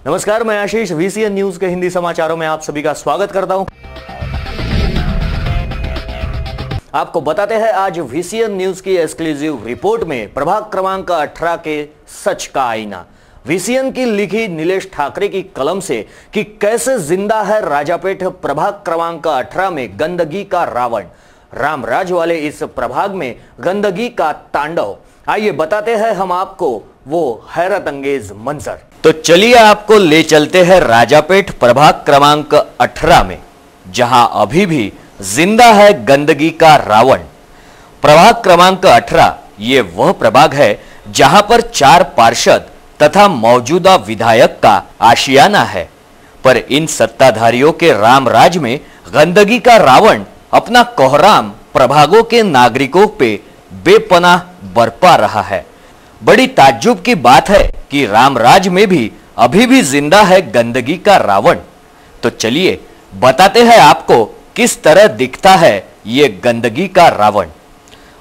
नमस्कार, मैं आशीष VCN news के हिंदी समाचारों में आप सभी का स्वागत करता हूं। आपको बताते हैं आज वीसीएन न्यूज की एक्सक्लूसिव रिपोर्ट में प्रभाग क्रमांक 18 के सच का आईना, वीसीएन की लिखी नीलेश ठाकरे की कलम से कि कैसे जिंदा है राजापेट प्रभाग क्रमांक 18 में गंदगी का रावण। रामराज वाले इस प्रभाग में गंदगी का तांडव। आइए बताते हैं हम आपको वो हैरत अंगेज मंजर। तो चलिए आपको ले चलते हैं राजापेट प्रभाग क्रमांक 18 में, जहां अभी भी जिंदा है गंदगी का रावण। प्रभाग क्रमांक 18 ये वह प्रभाग है जहां पर 4 पार्षद तथा मौजूदा विधायक का आशियाना है, पर इन सत्ताधारियों के रामराज में गंदगी का रावण अपना कोहराम प्रभागों के नागरिकों पे बेपनाह बरपा रहा है। बड़ी ताज्जुब की बात है कि रामराज में भी अभी भी जिंदा है गंदगी का रावण। तो चलिए बताते हैं आपको किस तरह दिखता है ये गंदगी का रावण।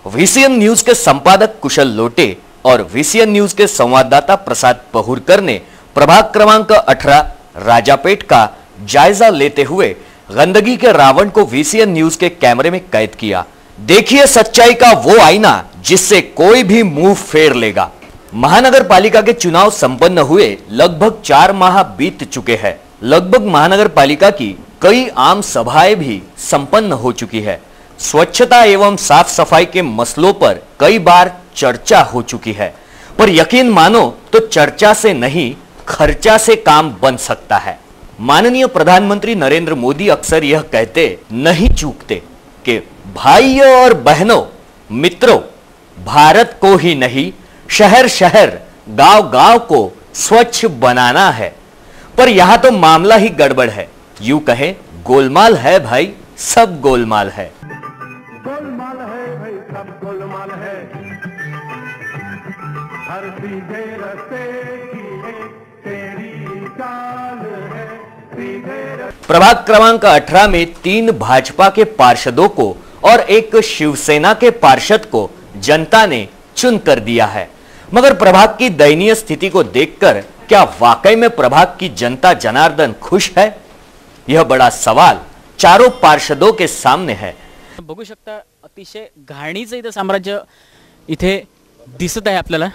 वीसीएन न्यूज के संपादक कुशल लोटे और वीसीएन न्यूज के संवाददाता प्रसाद पहुरकर ने प्रभाग क्रमांक 18 राजापेट का जायजा लेते हुए गंदगी के रावण को वीसीएन न्यूज के कैमरे में कैद किया। देखिए सच्चाई का वो आईना जिससे कोई भी मुंह फेर लेगा। महानगर पालिका के चुनाव संपन्न हुए लगभग 4 माह बीत चुके हैं। लगभग महानगर पालिका की कई आम सभाएं भी संपन्न हो चुकी है। स्वच्छता एवं साफ सफाई के मसलों पर कई बार चर्चा हो चुकी है, पर यकीन मानो तो चर्चा से नहीं खर्चा से काम बन सकता है। माननीय प्रधानमंत्री नरेंद्र मोदी अक्सर यह कहते नहीं चूकते कि भाइयों और बहनों, मित्रों, भारत को ही नहीं शहर शहर गांव गांव को स्वच्छ बनाना है। पर यहां तो मामला ही गड़बड़ है। यूं कहें गोलमाल है भाई, सब गोलमाल है। गोलमाल है भाई, सब गोलमाल है। हर सीधे रास्ते की है तेरी चाल है, सीधे। प्रभाग क्रमांक 18 में 3 भाजपा के पार्षदों को और एक शिवसेना के पार्षद को जनता ने चुन कर दिया है। मगर प्रभाग की दयनीय स्थिति को देखकर क्या वाकई में प्रभाग की जनता जनार्दन खुश है? यह बड़ा सवाल चारों पार्षदों के सामने है। बघू शकता अतिशय घाणीचं इथे साम्राज्य इथे दिसत आहे आपल्याला।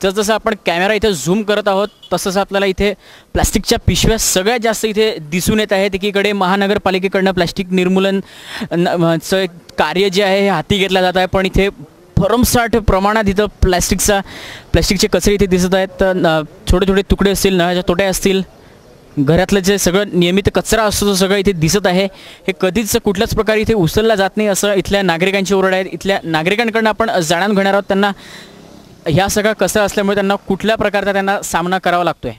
जसजसं आपण कॅमेरा इथे झूम करत आहोत तसंच आपल्याला इथे प्लास्टिकच्या पिशव्या सगळ्यात जास्त इथे दिसून येत आहेत। एकीकडे महानगरपालिकेकडनं प्लास्टिक निर्मूलन चं कार्य जे आहे हे हाती घेतलं जात आहे, पण इथे भरमसाठ प्रमाणात इथं प्लास्टिकचे कचरे इथे दिसत आहेत। छोटे छोटे तुकडे असतील, नळाच्या तोट्या असतील, घरातलं जे सगळं नियमित कचरा असतो तो सगळं इथे दिसत आहे। हे कधीच कुठल्याच प्रकारे इथे उचलला जात नाही असं इथल्या नागरिकांची ओरड आहे। इथल्या नागरिकांकडून आपण जाणून घेणार आहोत त्यांना ह्या सगळा कचरा असल्यामुळे त्यांना कुठल्या प्रकारचा त्यांना सामना करावा लागतोय।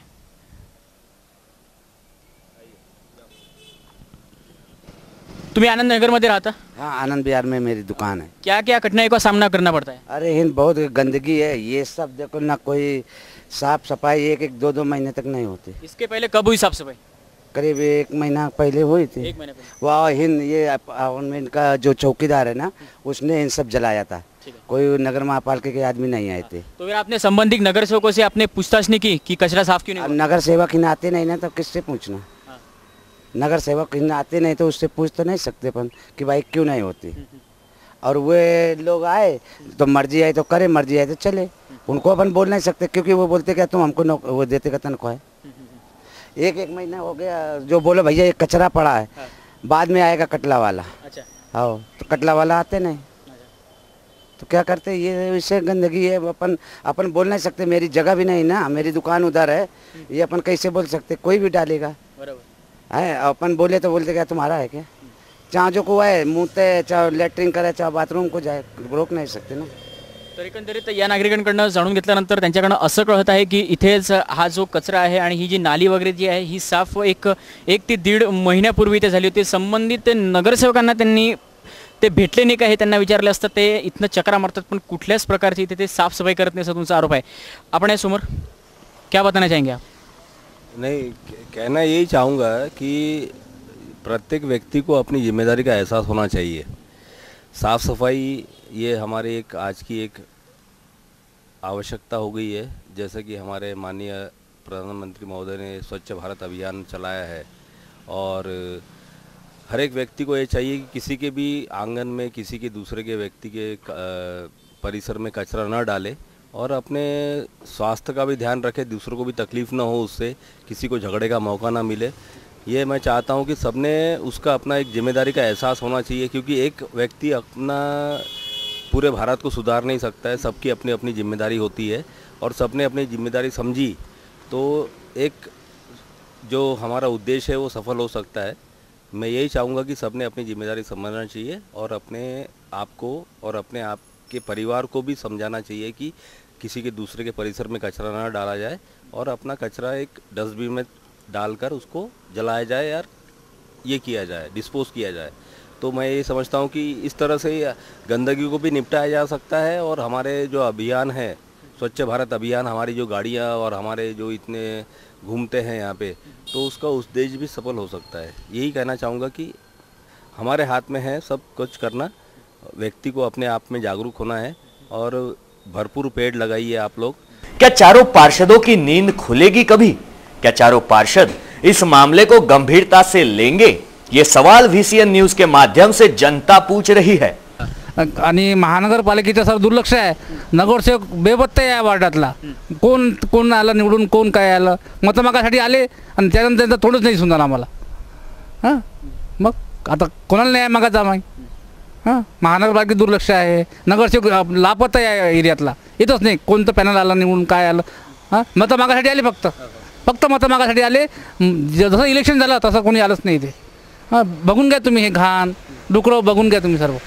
तुम्ही आनंद नगर में रहता? हाँ, आनंद विहार में मेरी दुकान है। क्या क्या कठिनाई का सामना करना पड़ता है? अरे हिंद बहुत गंदगी है, ये सब देखो ना, कोई साफ सफाई एक 2 महीने तक नहीं होती। इसके पहले कब हुई साफ सफाई? करीब 1 महीना पहले हुई थी। 1 महीने पहले। वह हिंद ये इनका जो चौकीदार है ना, उसने इन सब जलाया था। कोई नगर महापालिका के आदमी नहीं आए थे। तो फिर आपने संबंधित नगर सेवकों से आपने पूछताछ नहीं की कि कचरा साफ क्यों नहीं हुआ? नगर सेवक ही आते नहीं ना, तो किससे पूछना? नगर सेवक आते नहीं तो उससे पूछ तो नहीं सकते अपन कि भाई क्यों नहीं होती। और वे लोग आए तो मर्जी आई तो करे, मर्जी आई तो चले। उनको अपन बोल नहीं सकते क्योंकि वो बोलते क्या तुम हमको वो देते का तनख्वाह है। 1 महीना हो गया जो बोलो भैया ये कचरा पड़ा है, बाद में आएगा कटला वाला। अच्छा, हाँ, तो कटला वाला आते नहीं तो क्या करते? ये इससे गंदगी है, अपन बोल नहीं सकते। मेरी जगह भी नहीं ना, मेरी दुकान उधर है, ये अपन कैसे बोल सकते? कोई भी डालेगा है, अपन बोले तो बोलते क्या तुम्हारा है क्या? जहाँ जो को है मुँहते, चाहे लेटरिन करे, चाहे बाथरूम को जाए, रोक नहीं सकते ना। तर एकंदरीत या नागरिकांकडनं जाणून घेतल्यानंतर त्यांच्याकडनं असं कळत आहे की इथेच हा जो कचरा आहे आणि ही जी नाली वगैरे जी आहे ही साफ एक ते 1.5 महिन्यापूर्वी इथे झाली होती। संबंधित नगरसेवकांना त्यांनी ते भेटले नाही का हे त्यांना विचारले असतं ते इथनं चक्रा मारतात, पण कुठल्याच प्रकारची इथे ते साफसफाई करत नाही असा तुमचा आरोप आहे। आपण या समोर क्या बताना चाहेंगे आप? नहीं, कहना यही चाहूँगा कि प्रत्येक व्यक्ति को अपनी जिम्मेदारी का एहसास होना चाहिए। साफ़ सफाई ये हमारे आज की एक आवश्यकता हो गई है। जैसे कि हमारे माननीय प्रधानमंत्री महोदय ने स्वच्छ भारत अभियान चलाया है और हर एक व्यक्ति को ये चाहिए कि किसी के भी आंगन में किसी के दूसरे के व्यक्ति के परिसर में कचरा न डाले और अपने स्वास्थ्य का भी ध्यान रखे, दूसरों को भी तकलीफ़ ना हो, उससे किसी को झगड़े का मौका ना मिले। ये मैं चाहता हूँ कि सबने उसका अपना एक जिम्मेदारी का एहसास होना चाहिए, क्योंकि एक व्यक्ति अपना पूरे भारत को सुधार नहीं सकता है, सबकी अपनी अपनी जिम्मेदारी होती है और सबने अपनी जिम्मेदारी समझी तो एक जो हमारा उद्देश्य है वो सफल हो सकता है। मैं यही चाहूँगा कि सबने अपनी जिम्मेदारी समझना चाहिए और अपने आप को और अपने आप के परिवार को भी समझाना चाहिए कि किसी के दूसरे के परिसर में कचरा ना डाला जाए और अपना कचरा एक डस्टबिन में डालकर उसको जलाया जाए या ये किया जाए, डिस्पोज किया जाए। तो मैं ये समझता हूँ कि इस तरह से गंदगी को भी निपटाया जा सकता है और हमारे जो अभियान है स्वच्छ भारत अभियान, हमारी जो गाड़ियाँ और हमारे जो इतने घूमते हैं यहाँ पे, तो उसका उद्देश्य भी सफल हो सकता है। यही कहना चाहूँगा कि हमारे हाथ में है सब कुछ करना, व्यक्ति को अपने आप में जागरूक होना है और भरपूर पेड़ लगाइए आप लोग। क्या चारों पार्षदों की नींद खुलेगी कभी? क्या चारों पार्षद इस मामले को गंभीरता से लेंगे? ये सवाल VCN न्यूज के माध्यम से जनता पूछ रही है। आणि महानगरपालिकेचं सर दुर्लक्ष आहे, नगरसेवक बेपत्ता आहे या वार्डातला, कोण कोण आलं निवडून, कोण काय आलं, मतं मागासाठी आले आणि त्यानंतर त्यांचं थोडंच नाही सुंदर आम्हाला। हां मग आता कोणाला न्याय मागायचा आम्ही? हां महानगरपालिकेत दुर्लक्ष आहे, नगरसेवक लापत्ता आहे एरियातला, येतच नाही, कोणतं पॅनल आलं निवडून काय आलं, हां मतं मागायसाठी आले, फक्त मतं मागायसाठी आले, जसं इलेक्शन झालं तसं कोणी आलंच नाही इथे। हां बघून घ्या तुम्ही, हे घाण डुकरं बघून घ्या तुम्ही सर्व।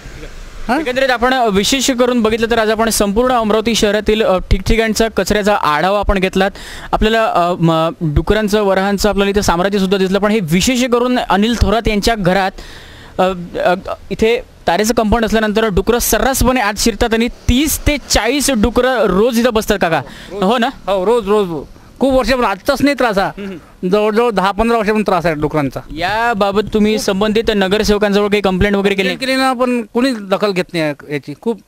एकंदरीत आपण विशेष करून बघितलं तर आज आपण संपूर्ण अमरावती शहरातील ठिकठिकाणचा कचऱ्याचा आढावा आपण घेतलात। आपल्याला डुकरांचं वराहांचं आपल्याला इथे साम्राज्य सुद्धा दिसलं, पण हे विशेष करून अनिल थोरात यांच्या घरात इथे तारेचं कंपाऊंड असल्यानंतर डुकरं सर्रासपणे आत शिरतात आणि 30 ते 40 डुकरं रोज इथं बसतात काका, हो ना? हो रोज रोज खूप वर्षापासून, आजचाच नाही त्रास हा, जवळजवळ 10-15 वर्षापासून त्रास आहे डुकरांचा। याबाबत तुम्ही संबंधित नगरसेवकांजवळ काही कंप्लेंट वगैरे केली ना, पण कोणी दखल घेत नाही याची। खूप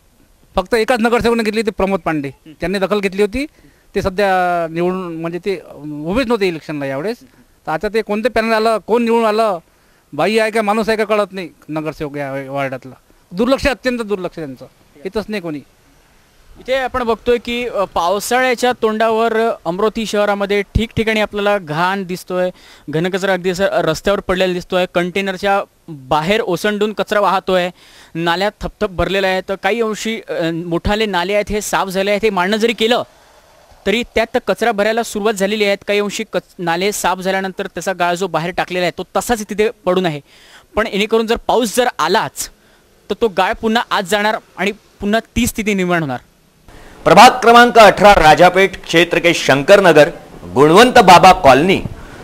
फक्त एकाच नगरसेवकाने घेतली, ते प्रमोद पांडे, त्यांनी दखल घेतली होती। ते सध्या निवडून म्हणजे ते उभेच नव्हते इलेक्शनला यावेळेस, तर आता ते कोणते पॅनल आलं, कोण निवडून आलं, बाई आहे का माणूस आहे का कळत नाही नगरसेवक या वार्डातला। दुर्लक्ष, अत्यंत दुर्लक्ष त्यांचं, येतच नाही कोणी। इथे आपण बघतोय की पावसाळ्याच्या तोंडावर अमरावती शहरामध्ये ठिकठिकाणी आपल्याला घाण दिसतोय, घनकचरा अगदी रस्त्यावर पडलेला दिसतोय, कंटेनरच्या बाहेर ओसंडून कचरा वाहतोय, नाल्यात थपथप भरलेला आहे। तर काही अंशी मोठाले नाले आहेत हे साफ झाले आहेत, हे मांडणं जरी केलं तरी त्यात कचरा भरायला सुरुवात झालेली आहे। काही अंशी नाले साफ झाल्यानंतर त्याचा गाळ जो बाहेर टाकलेला आहे तो तसाच तिथे पडून आहे, पण येणेकरून जर पाऊस जर आलाच तर तो गाळ पुन्हा आत जाणार आणि पुन्हा ती स्थिती निर्माण होणार। प्रभाग क्रमांक 18 राजापेट क्षेत्र के शंकर नगर, गुणवंत बाबा कॉलोनी,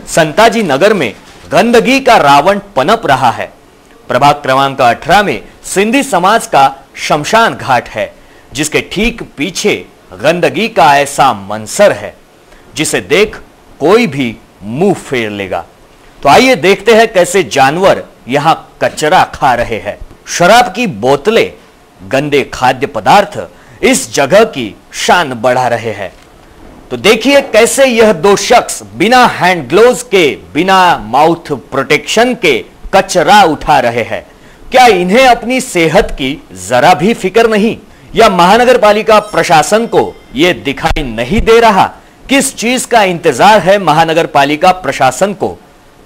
संताजी नगर में गंदगी का रावण पनप रहा है। प्रभाग क्रमांक 18 में सिंधी समाज का शमशान घाट है, जिसके ठीक पीछे गंदगी का ऐसा मंजर है जिसे देख कोई भी मुंह फेर लेगा। तो आइए देखते हैं कैसे जानवर यहां कचरा खा रहे हैं। शराब की बोतलें, गंदे खाद्य पदार्थ इस जगह की शान बढ़ा रहे हैं। तो देखिए कैसे यह दो शख्स बिना हैंड ग्लोव्स के, बिना माउथ प्रोटेक्शन के कचरा उठा रहे हैं। क्या इन्हें अपनी सेहत की जरा भी फिक्र नहीं, या महानगर पालिका प्रशासन को यह दिखाई नहीं दे रहा? किस चीज का इंतजार है महानगर पालिका प्रशासन को?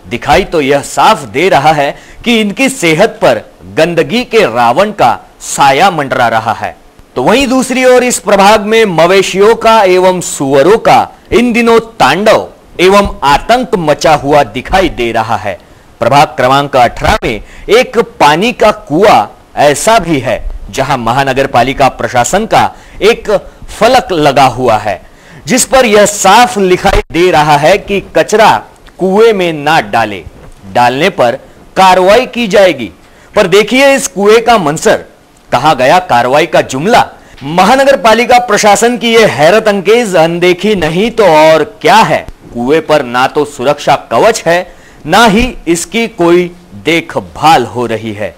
दिखाई तो यह साफ दे रहा है कि इनकी सेहत पर गंदगी के रावण का साया मंडरा रहा है। तो वहीं दूसरी ओर इस प्रभाग में मवेशियों का एवं सुअरों का इन दिनों तांडव एवं आतंक मचा हुआ दिखाई दे रहा है। प्रभाग क्रमांक 18 में एक पानी का कुआं ऐसा भी है जहां महानगर पालिका प्रशासन का एक फलक लगा हुआ है, जिस पर यह साफ दिखाई दे रहा है कि कचरा कुएं में ना डाले, डालने पर कार्रवाई की जाएगी। पर देखिए इस कुएं का मंजर, कहा गया कार्रवाई का जुमला। महानगर पालिका प्रशासन की यह हैरत अंगेज अनदेखी नहीं तो और क्या है। कुएं पर ना तो सुरक्षा कवच है, ना ही इसकी कोई देखभाल हो रही है।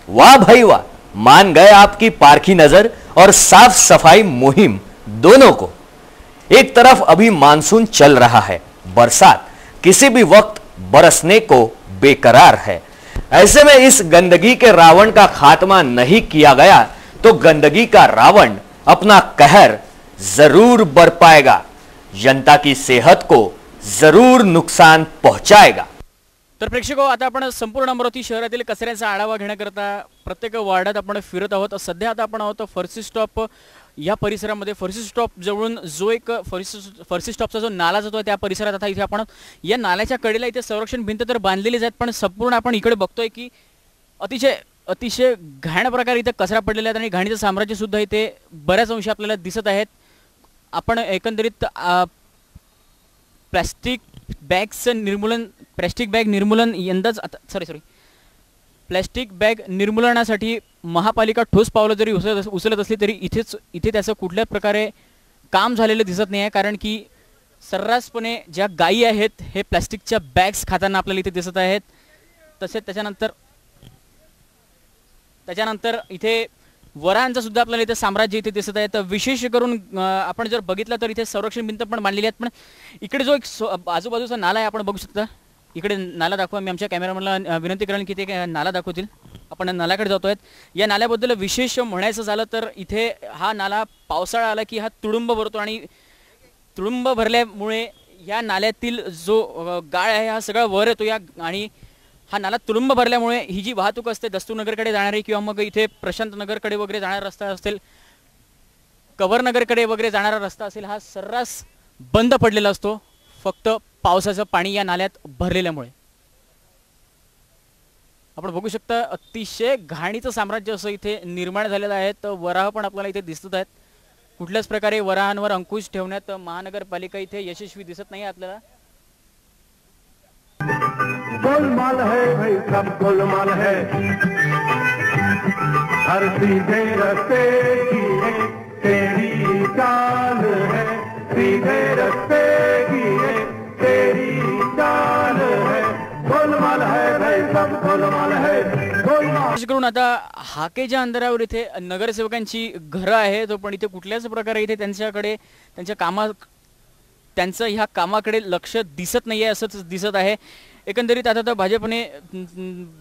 वाह भाई वाह, मान गए आपकी पारखी नजर और साफ सफाई मुहिम दोनों को। एक तरफ अभी मानसून चल रहा है, बरसात किसी भी वक्त बरसने को बेकरार है। ऐसे में इस गंदगी के रावण का खात्मा नहीं किया गया तो गंदगी का रावण अपना कहर जरूर बरपाएगा, जनता की सेहत को जरूर नुकसान पहुंचाएगा। तर प्रेक्षको, आता आपण संपूर्ण अमरावती शहरातील कचऱ्याचा आढावा घेण्याकरता प्रत्येक वार्डात आपण फिरत आहोत। सध्या आता आपण आहोत फरसी स्टॉप या परिसरामध्ये। फरसी स्टॉप जवळून जो एक फरसी स्टॉपचा जो नाला जातो त्या परिसरात आता इथे आपण या नाल्याच्या कडेला इथे संरक्षण भिंत तर बांधलेलीच आहेत, पण संपूर्ण आपण इकडे बघतोय की अतिशय घाण प्रकारे इथे कचरा पडलेला आहे आणि घाणीचं साम्राज्य सुद्धा इथे बऱ्याच अंशी आपल्याला दिसत आहेत। आपण एकंदरीत प्लास्टिक बॅग निर्मूलन यंदाच प्लास्टिक बॅग निर्मूलनासाठी महापालिका ठोस पावलं जरी उचलत असली तरी इथे त्याचं कुठल्या प्रकारे काम झालेलं दिसत नाही आहे, कारण की सर्रासपणे ज्या गायी आहेत हे प्लास्टिकच्या बॅग्स खाताना आपल्याला इथे दिसत आहेत। तसेच त्याच्यानंतर इथे वरांचं सुद्धा आपल्याला इथे साम्राज्य इथे दिसत आहे। तर विशेष करून आपण जर बघितलं तर इथे संरक्षण भिंत पण बांधलेली आहेत, पण इकडे जो एक आजूबाजूचा नाला आहे आपण बघू शकता। इकडे नाला दाखवा, मी आमच्या कॅमेरामॅनला विनंती करेन की ते नाला दाखवतील। आपण नाल्याकडे जातोय। या नाल्याबद्दल विशेष म्हणायचं झालं तर इथे हा नाला पावसाळा आला की हा तुडुंब भरतो आणि तुडुंब भरल्यामुळे या नाल्यातील जो गाळ आहे हा सगळा वर येतो आणि हा नाला तुडुंब भरल्यामुळे ही जी वाहतूक असते दस्तूरनगरकडे जाणारी किंवा मग इथे प्रशांत नगरकडे वगैरे जाणारा रस्ता असेल, कवरनगरकडे वगैरे जाणारा रस्ता असेल, हा सर्रास बंद पडलेला असतो फक्त पावसाचं पाणी या नाल्यात भरलेल्यामुळे। आपण बघू शकता अतिशय घाणीचं साम्राज्य असं इथे निर्माण झालेलं आहे। तर वराह पण आपल्याला इथे दिसत आहेत। कुठल्याच प्रकारे वराहांवर अंकुश ठेवण्यात महानगरपालिका इथे यशस्वी दिसत नाही आपल्याला। गोलमाल है भाई, सब गोलमाल है। हर सीधे रस्ते की है तेरी चाल है, सीधे रस्ते की है तेरी चाल है। गोलमाल है भाई, सब गोलमाल है, गोलमाल। विशेष करून आता हाकेच्या अंतरावर इथे नगरसेवकांची घरं आहेत, पण इथे कुठल्याच प्रकारे इथे त्यांच्याकडे त्यांचं ह्या कामाकडे लक्ष दिसत नाही आहे असंच दिसत आहे। एकंदरीत आता तर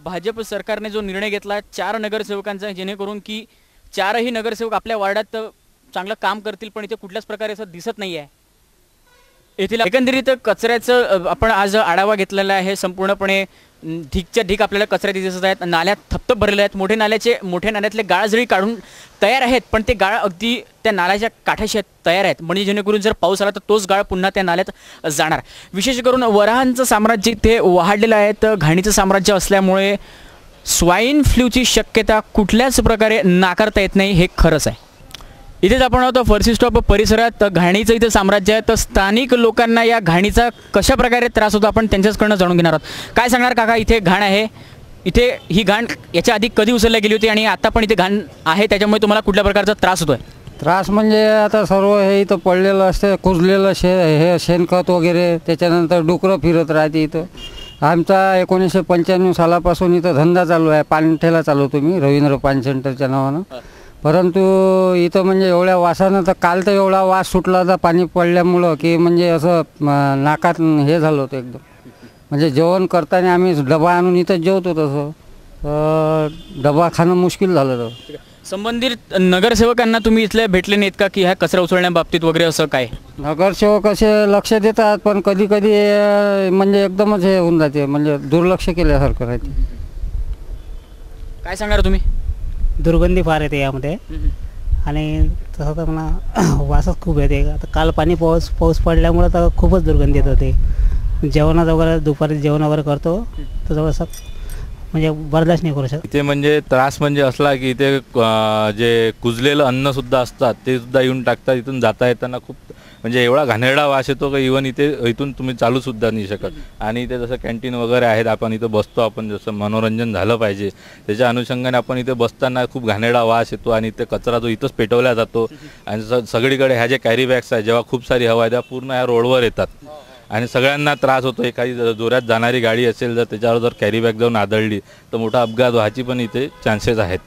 भाजप सरकारने जो निर्णय घेतला 4 नगरसेवकांचा, जेणेकरून की 4ही नगरसेवक आपल्या वार्डात चांगलं काम करतील, पण इथे कुठल्याच प्रकारे असं दिसत नाही आहे। येथील एकंदरीत कचऱ्याचं आपण आज आढावा घेतलेला आहे। संपूर्णपणे ढीकच्या ढीक आपल्याला कचरा दिसत आहेत, नाल्यात थपथप भरलेले आहेत। मोठे नाल्यातले गाळ जरी काढून तयार आहेत, पण ते गाळ अगदी त्या नाल्याच्या काठाशी तयार आहेत, म्हणजे जेणेकरून जर पाऊस आला तर तोच गाळ पुन्हा त्या नाल्यात जाणार। विशेष करून वराहांचं साम्राज्य इथे वाढलेलं आहे। तर घाणीचं साम्राज्य असल्यामुळे स्वाईन फ्लूची शक्यता कुठल्याच प्रकारे नाकारता येत नाही, हे खरंच आहे। इथेच आपण आहोत फरसी स्टॉप परिसरात। घाणीचं इथे साम्राज्य आहे। तर स्थानिक लोकांना या घाणीचा कशा प्रकारे त्रास होतो आपण त्यांच्याकडनं जाणून घेणार आहोत। काय सांगणार काका, इथे घाण आहे, इथे ही घाण याच्या आधी कधी उचलली गेली होती आणि आता पण इथे घाण आहे, त्याच्यामुळे तुम्हाला कुठल्या प्रकारचा त्रास होतोय? त्रास म्हणजे आता सर्व हे इथं पडलेलं असतं, कुजलेलं हे शेणखत वगैरे, त्याच्यानंतर डुकरं फिरत राहते इथं। आमचा 1995 सालापासून इथं धंदा चालू आहे, पाणठेला चालवतो मी, रवींद्र पान सेंटरच्या नावानं। परंतु इथं म्हणजे एवढ्या वासानं, तर काल तर एवढा वास सुटला होता पाणी पडल्यामुळं की म्हणजे असं नाकात हे झालं होतं एकदम। म्हणजे जेवण करताना आम्ही डबा आणून इथं जेवतो, तसं डबा खाणं मुश्किल झालं होतं। संबंधित नगरसेवकांना तुम्ही इथले भेटले नाहीत का की ह्या कचरा उचलण्याबाबतीत वगैरे असं काय? नगरसेवक असे लक्ष देतात, पण कधी कधी म्हणजे एकदमच हे होऊन जाते, म्हणजे दुर्लक्ष केल्यासारखं राहते। काय सांगणार तुम्ही? दुर्गंधी फार येते यामध्ये आणि तसं तर मला वासच खूप येते। आता काल पाऊस पडल्यामुळे तर खूपच दुर्गंधी येत होते। जेवणात वगैरे दुपारी जेवण वगैरे करतो तर थोडंसं म्हणजे बर्दाश्त नाही करू शकत। इथे म्हणजे त्रास म्हणजे असला की इथे जे कुजलेलं अन्नसुद्धा असतात ते सुद्धा येऊन टाकतात। इथून जाता येताना खूप म्हणजे एवढा घाणेरडा वास येतो की इवन इथून तुम्ही चालूसुद्धा नाही शकत। आणि इथे जसं कॅन्टीन वगैरे आहेत, आपण इथं बसतो, आपण जसं मनोरंजन झालं पाहिजे त्याच्या अनुषंगाने आपण इथे बसताना खूप घाणेरडा वास येतो आणि इथे कचरा जो इथंच पेटवला जातो आणि सगळीकडे ह्या जे कॅरी बॅग्स आहेत, जेव्हा खूप सारी हवा आहे तेव्हा पूर्ण ह्या रोडवर येतात आणि सगळ्यांना त्रास होतो। एखादी जोरात जाणारी गाडी असेल जर त्याच्यावर जर कॅरी बॅग जाऊन आदळली तर मोठा अपघात व्हायची पण इथे चान्सेस आहेत।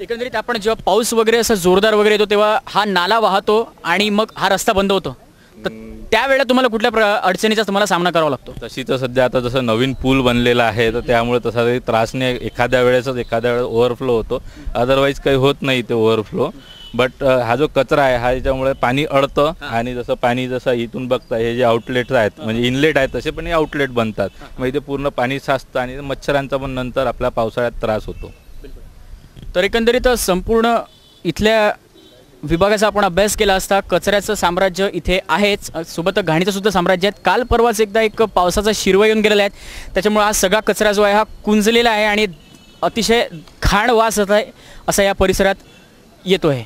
एकंदरीत आपण जेव्हा पाऊस वगैरे असं जोरदार वगैरे येतो तेव्हा हा नाला वाहतो आणि मग हा रस्ता बंद होतो, तर त्यावेळेला तुम्हाला कुठल्या अडचणीचा तुम्हाला सामना करावा लागतो? तशी तर सध्या आता जसं नवीन पूल बनलेला आहे तर त्यामुळे तसा काही त्रास नाही. एखाद्या वेळेस ओव्हरफ्लो होतो, अदरवाईज काही होत नाही ते ओव्हरफ्लो. बट हा जो कचरा आहे हा याच्यामुळे पाणी अडतं आणि जसं पाणी जसं इथून बघता हे जे आउटलेट्स आहेत म्हणजे इनलेट आहेत तसे पण हे आउटलेट बनतात. मग इथे पूर्ण पाणी साचतं आणि मच्छरांचा पण नंतर आपल्या पावसाळ्यात त्रास होतो. तर एकंदरीत संपूर्ण इथल्या विभागाचा आपण अभ्यास केला असता कचऱ्याचं साम्राज्य इथे आहेच, सोबत घाणीचं सुद्धा साम्राज्य आहे. काल परवाच एकदा एक पावसाचा शिरवा येऊन गेलेला आहे, त्याच्यामुळे हा सगळा कचरा जो आहे हा कुंजलेला आहे आणि अतिशय घाण वास येत आहे असा या परिसरात येतो आहे.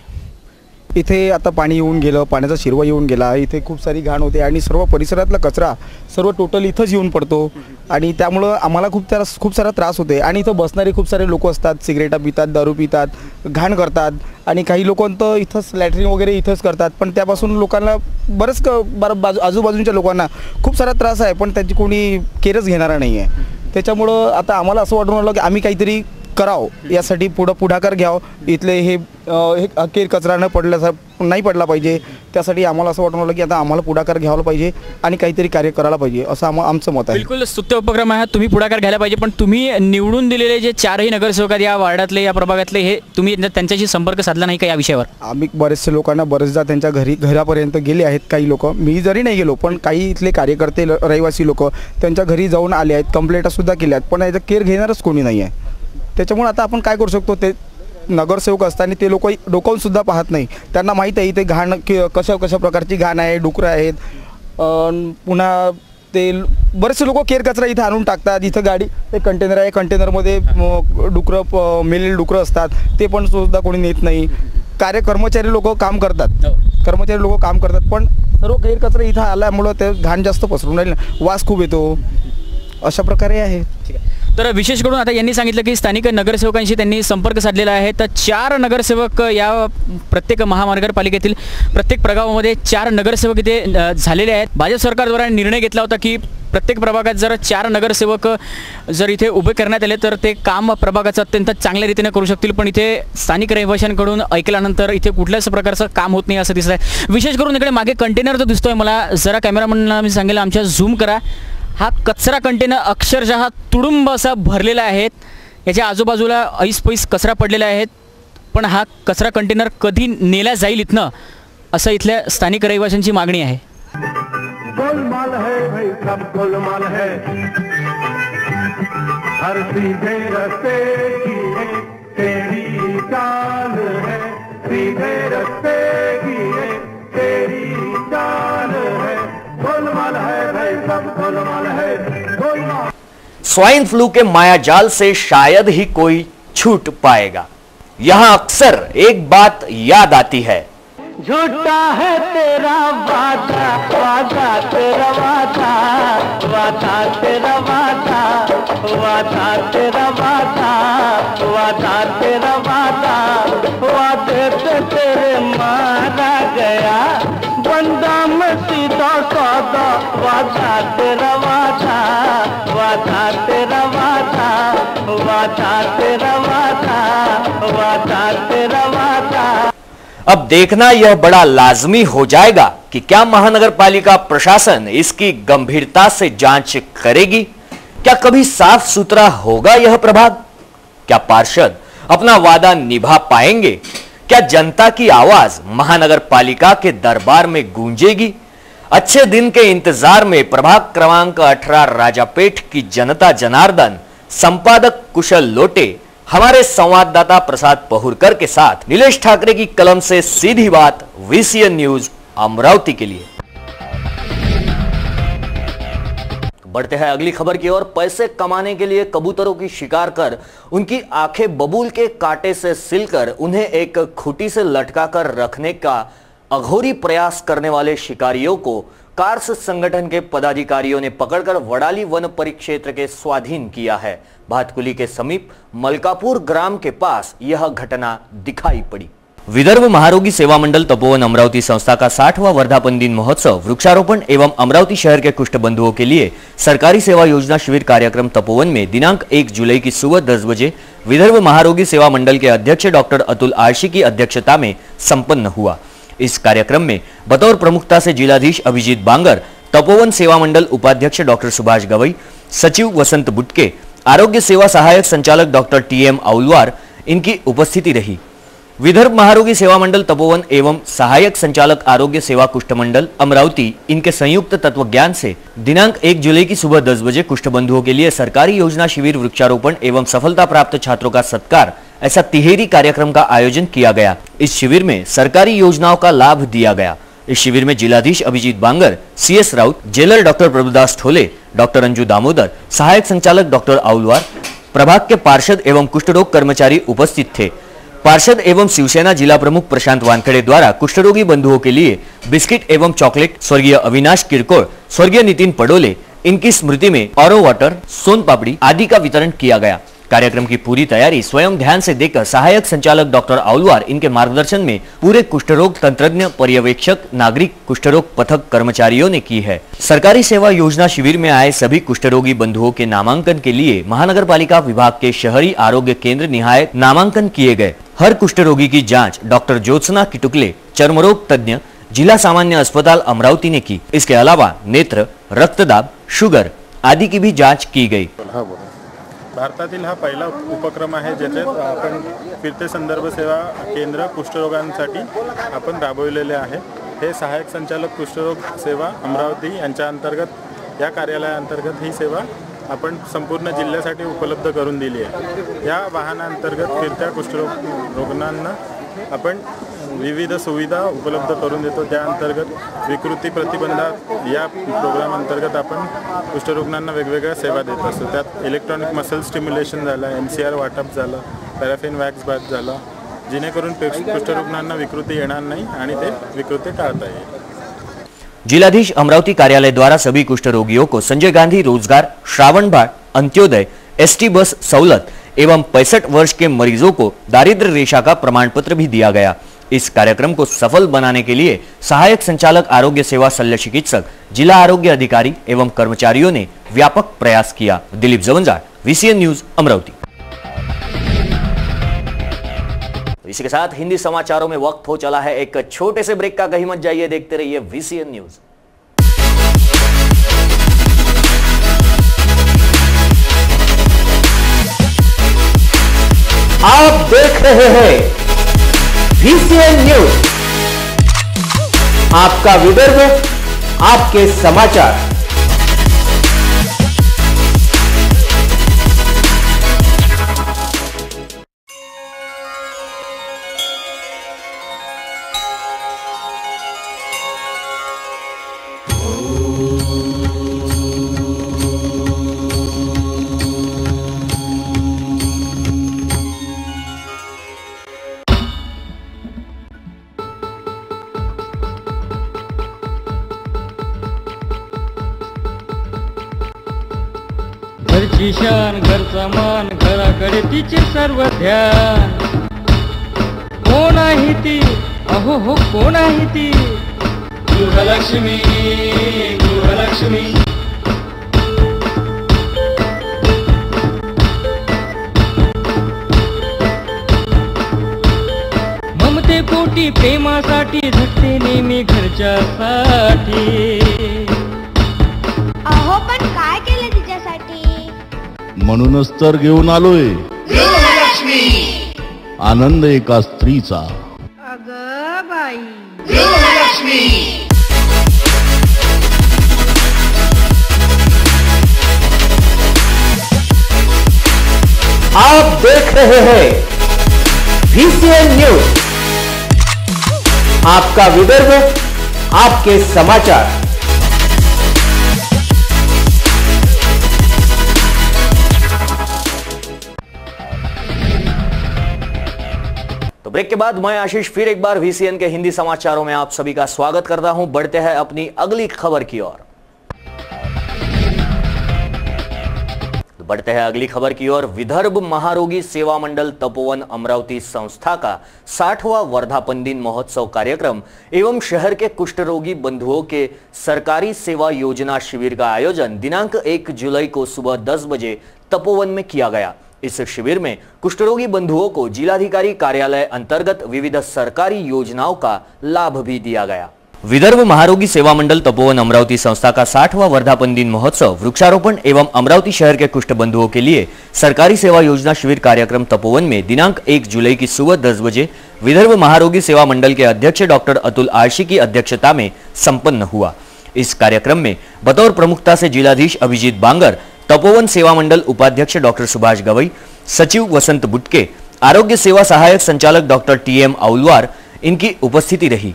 इथे आता पाणी येऊन गेलं, पाण्याचा शिरवा येऊन गेला, इथे खूप सारी घाण होते आणि सर्व परिसरातला कचरा सर्व टोटल इथंच येऊन पडतो आणि त्यामुळं आम्हाला खूप सारा त्रास होते. आणि इथं बसणारे खूप सारे लोक असतात, सिगरेटा पितात, दारू पितात, घाण करतात आणि काही लोक तर इथंच लॅट्रिन वगैरे इथंच करतात. पण त्यापासून लोकांना आजूबाजूच्या लोकांना खूप सारा त्रास आहे, पण त्याची कोणी केअरच घेणारा नाही आहे. त्याच्यामुळं आता आम्हाला असं वाटून राहिलं की आम्ही काहीतरी करावं, यासाठी पुढाकार घ्यावं. इथले हे अखेर कचरा नाही पडला पाहिजे, त्यासाठी आम्हाला असं वाटून राहिलं की आता आम्हाला पुढाकार घ्यायला पाहिजे आणि काहीतरी कार्य करायला पाहिजे असं आमचं मत आहे. बिलकुल स्तुत्य उपक्रम आहे, तुम्ही पुढाकार घ्यायला पाहिजे. पण तुम्ही निवडून दिलेले जे 4ही नगरसेवक आहेत या वार्डातले या प्रभागातले, हे तुम्ही त्यांच्याशी संपर्क साधला नाही का या विषयावर? आम्ही बरेचसे लोकांना बरेचदा त्यांच्या घरापर्यंत गेले आहेत. काही लोक, मी जरी नाही गेलो पण काही इथले कार्यकर्ते रहिवासी लोक त्यांच्या घरी जाऊन आले आहेत, कंप्लेंटसुद्धा केल्या आहेत, पण याचं केअर घेणारच कोणी नाही आहे. त्याच्यामुळे आता आपण काय करू शकतो, ते नगरसेवक असताना ते लोक डोकावून सुद्धा पाहत नाही. त्यांना माहीत आहे इथे घाण कशा प्रकारची घाण आहे, डुकरं आहेत, पुन्हा ते बरेचसे लोक केर कचरा इथे आणून टाकतात. इथं गाडी ते कंटेनर आहे, कंटेनरमध्ये डुकरं मेलेले डुकरं असतात, ते पण सुद्धा कोणी नेत नाही. कर्मचारी लोक काम करतात, पण सर्व केर कचरा इथं आल्यामुळं ते घाण जास्त पसरून राहील, वास खूप येतो, अशा प्रकारे आहे. तर विशेष करून आता यांनी सांगितलं की स्थानिक नगरसेवकांशी त्यांनी संपर्क साधलेला आहे. तर 4 नगरसेवक या प्रत्येक महानगरपालिकेतील प्रत्येक प्रभागामध्ये 4 नगरसेवक इथे झालेले आहेत. भाजप सरकारद्वारा निर्णय घेतला होता की प्रत्येक प्रभागात जर 4 नगरसेवक जर इथे उभे करण्यात आले तर ते काम प्रभागाचं अत्यंत चांगल्या रीतीने करू शकतील. पण इथे स्थानिक रहिवाशांकडून ऐकल्यानंतर इथे कुठल्याच प्रकारचं काम होत नाही असं दिसत आहे. विशेष करून इकडे मागे कंटेनर जो दिसतोय मला, जरा कॅमेरामॅनला मी सांगेल आमच्या झूम करा. हा कचरा कंटेनर अक्षरशः तुडुंब असा भरलेला आहे, याच्या आजूबाजूला ऐसपैस कचरा पडलेला आहे. पण हा कचरा कंटेनर कधी नेला जाईल इथनं, असं इथल्या स्थानिक रहिवाशांची मागणी आहे. गोलमाल है भाई, सब गोलमाल है, हर सीधे रस्ते की है तेरी चाल है, सीधे रस्ते की है तेरी चाल है, गोलमाल है भाई, सब गोलमाल है, गोलमाल. स्वाइन फ्लू के मायाजाल से शायद ही कोई छूट पाएगा. यहां अक्सर एक बात याद आती है, झूठा है तेरा वादा, वादा तेरा वादा, वादा तेरा वादा, वादा तेरा वादा, वादा तेरा वादा, वादे से तेरे मारा गया बंदा में सीधा साधा, वादा तेरा वादा, वादा तेरा वादा, वादा तेरा वादा, वादा तेरा वादा. अब देखना यह बड़ा लाजमी हो जाएगा कि क्या महानगर पालिका प्रशासन इसकी गंभीरता से जांच करेगी. क्या कभी साफ सुथरा होगा यह प्रभाग? क्या पार्षद अपना वादा निभा पाएंगे? क्या जनता की आवाज महानगर पालिका के दरबार में गूंजेगी? अच्छे दिन के इंतजार में प्रभाग क्रमांक 18 राजापेठ की जनता जनार्दन, संपादक कुशल लोटे, हमारे संवाददाता प्रसाद पहुरकर के साथ नीलेश ठाकरे की कलम से सीधी बात VCN न्यूज अमरावती के लिए. बढ़ते हैं अगली खबर की ओर. पैसे कमाने के लिए कबूतरों की शिकार कर उनकी आंखें बबूल के कांटे से सिलकर उन्हें एक खूंटी से लटकाकर रखने का अघोरी प्रयास करने वाले शिकारियों को कार्स संगठन के पदाधिकारियों ने पकड़कर वडाली वन परिक्षेत्र के स्वाधीन किया है. भातकुली के समीप मलकापुर ग्राम के पास यह घटना दिखाई पड़ी. विदर्भ महारोगी सेवा मंडल तपोवन अमरावती संस्था का 60वां वर्धापन दिन महोत्सव, वृक्षारोपण एवं अमरावती शहर के कुष्ठ बंधुओं के लिए सरकारी सेवा योजना शिविर कार्यक्रम तपोवन में दिनांक 1 जुलाई की सुबह 10 बजे विदर्भ महारोगी सेवा मंडल के अध्यक्ष डॉक्टर अतुल आरशी की अध्यक्षता में संपन्न हुआ. इस कार्यक्रम में बतौर प्रमुखता से जिलाधीश अभिजीत बांगर, तपोवन सेवा मंडल उपाध्यक्ष डॉक्टर सुभाष गवई, सचिव वसंत बुटके, आरोग्य सेवा सहायक संचालक डॉक्टर टीएम औलवार इनकी उपस्थिति रही। विदर्भ महारोगी सेवा मंडल तपोवन एवं सहायक संचालक आरोग्य सेवा कुष्ठ मंडल अमरावती इनके संयुक्त तत्वज्ञान से दिनांक 1 जुलाई की सुबह 10 बजे कुष्ठ बंधुओं के लिए सरकारी योजना शिविर, वृक्षारोपण एवं सफलता प्राप्त छात्रों का सत्कार, ऐसा तिहेरी कार्यक्रम का आयोजन किया गया। इस शिविर में सरकारी योजनाओं का लाभ दिया गया। इस शिविर में जिलाधीश Abhijit Bangar, CS Raut, jailer doctor Prabhudas Thole, doctor Anju Damodar, सहायक संचालक डॉक्टर औलवार, प्रभाग के पार्षद एवं कुष्ठ रोग कर्मचारी उपस्थित थे। पार्षद एवं शिवसेना जिला प्रमुख प्रशांत वानखेड़े द्वारा कुष्ठरोगी बंधुओं के लिए बिस्किट एवं चॉकलेट, स्वर्गीय अविनाश किरकोळ, स्वर्गीय नितिन पडोले इनकी स्मृति में ऑरो वाटर, सोन पापड़ी आदि का वितरण किया गया। कार्यक्रम की पूरी तैयारी स्वयं ध्यान से देखकर सहायक संचालक डॉक्टर औलवार इनके मार्गदर्शन में पूरे कुष्ठरोग तंत्रज्ञ, पर्यवेक्षक, नागरिक कुष्ठरोग पथक कर्मचारियों ने की है। सरकारी सेवा योजना शिविर में आए सभी कुष्ठरोगी बंधुओं के नामांकन के लिए महानगर पालिका विभाग के शहरी आरोग्य केंद्र निहायक नामांकन किए गए। हर कुष्ठरोगी की जांच डॉक्टर ज्योत्सना किटुकले, चर्मरोग तज्ञ, जिला सामान्य अस्पताल अमरावती ने की। इसके अलावा नेत्र, रक्तदाब, शुगर आदि की भी जांच की गई। भारतातील हा पहिला उपक्रम आहे ज्याच्यात आपण फिरते संदर्भ सेवा केंद्र कुष्ठरोगांसाठी आपण राबविलेले आहे। हे सहायक संचालक कुष्ठरोग सेवा अमरावती यांच्या अंतर्गत, या कार्यालयाअंतर्गत ही सेवा आपण संपूर्ण जिल्ह्यासाठी उपलब्ध करून दिली आहे। या वाहनाअंतर्गत फिरत्या कुष्ठरोग रुग्णांना आपण विविध सुविधा उपलब्ध करून देतो। त्या अंतर्गत विकृती प्रतिबंधात या प्रोग्राम अंतर्गत आपण कुष्ठरुग्णांना वेगवेगळ्या सेवा देत असतो। त्यात इलेक्ट्रॉनिक मसल स्टिम्युलेशन झालं, MCR वाटप झालं, पॅराफिन वॅक्स बाथ झालं, जेणेकरून कुष्ठरुग्णांना विकृती येणार नाही आणि ते विकृती टाळता येईल। जिलाधीश अमरावती कार्यालय द्वारा सभी कुष्ठ रोगियों को संजय गांधी रोजगार, श्रावण बाढ़, अंत्योदय, ST बस सहूलत एवं 65 वर्ष के मरीजों को दारिद्र्य रेखा का प्रमाण पत्र भी दिया गया। इस कार्यक्रम को सफल बनाने के लिए सहायक संचालक आरोग्य सेवा शल्य चिकित्सक, जिला आरोग्य अधिकारी एवं कर्मचारियों ने व्यापक प्रयास किया। Dilip Jawanjal, VCN news, Amravati. इसी के साथ हिंदी समाचारों में वक्त हो चला है एक छोटे से ब्रेक का। कहीं मत जाइए, देखते रहिए VCN न्यूज। आप देख रहे हैं VCN न्यूज, आपका विदर्भ, आपके समाचार। घरची शान, घरचा मान, घराकडे तिचे सर्व ध्यान। कोण आहे ती, अहो हो कोण आहे ती, गृहलक्ष्मी, गृहलक्ष्मी। ममते पोटी प्रेमासाठी झटते नेहमी घरच्यासाठी। अहो पण काय केलं तिच्यासाठी, म्हणूनच तर घेऊन आलोय गृहलक्ष्मी, आनंद एका स्त्रीचा। अगं बाई, गृहलक्ष्मी। आप देख रहे हैं VCN न्यूज, आपका विदर्भ, आपके समाचार। तो ब्रेक के बाद मैं आशीष फिर एक बार VCN के हिंदी समाचारों में आप सभी का स्वागत करता हूं। बढ़ते हैं अपनी अगली खबर की ओर। बढ़ते हैं अगली खबर की ओर। विदर्भ महारोगी सेवा मंडल तपोवन अमरावती संस्था का 60वां वर्धापन दिन महोत्सव कार्यक्रम एवं शहर के कुष्ठ रोगी बंधुओं के सरकारी सेवा योजना शिविर का आयोजन दिनांक 1 जुलाई को सुबह 10 बजे तपोवन में किया गया। इस शिविर में कुष्ठरोगी बंधुओं को जिलाधिकारी कार्यालय अंतर्गत विविध सरकारी योजनाओं का लाभ भी दिया गया। विदर्भ महारोगी सेवा मंडल तपोवन अमरावती संस्था का 60वां वर्धापन दिन महोत्सव, वृक्षारोपण एवं अमरावती शहर के कुष्ठ बंधुओं के लिए सरकारी सेवा योजना शिविर कार्यक्रम तपोवन में दिनांक 1 जुलाई की सुबह 10 बजे विदर्भ महारोगी सेवा मंडल के अध्यक्ष डॉक्टर अतुल आरशी की अध्यक्षता में संपन्न हुआ। इस कार्यक्रम में बतौर प्रमुखता से जिलाधीश अभिजीत बांगर, तपोवन सेवा मंडल उपाध्यक्ष डॉक्टर सुभाष गवई, सचिव वसंत बुटके, आरोग्य सेवा सहायक संचालक डॉक्टर TM आउलवार इनकी उपस्थिति रही।